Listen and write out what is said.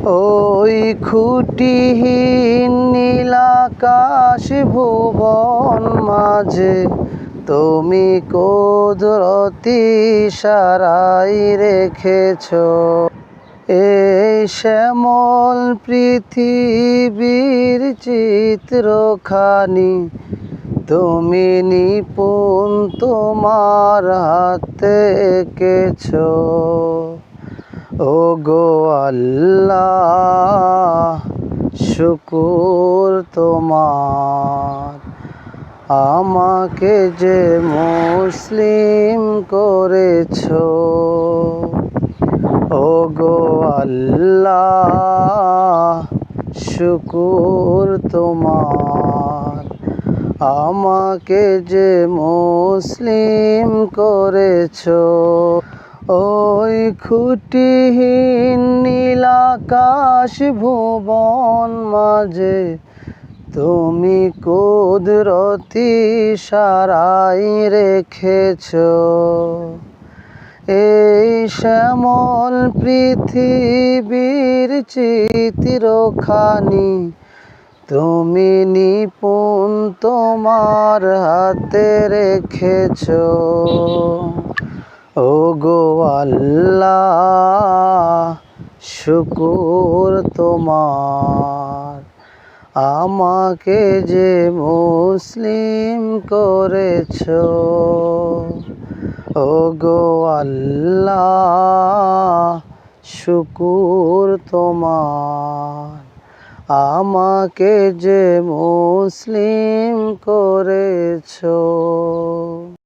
ওই খুঁটিহীন নীলাকাশ ভুবন মাঝে তুমি কুদরতি ইশারায় রেখেছ এই শ্যামল পৃথিবীর চিত্রখানি তুমি নিপুণ তোমার হাতে এঁকেছ। ওগো আল্লাহ শুকুর তোমার, আমাকে যে মুসলিম করেছ। ওগো আল্লাহ শুকুর তোমার, আমাকে যে মুসলিম করেছ। ওই খুঁটিহীন নীলাকাশ ভুবন মাঝে তুমি কুদরতি ইশারায় রেখেছ এই শ্যামল পৃথিবীর চিত্রখানি তুমি নিপুণ তোমার হাতে রেখেছ। ওগো আল্লাহ শুকুর তোমার, আমাকে যে মুসলিম করেছ। ওগো আল্লাহ শুকুর তোমার, আমাকে যে মুসলিম করেছ।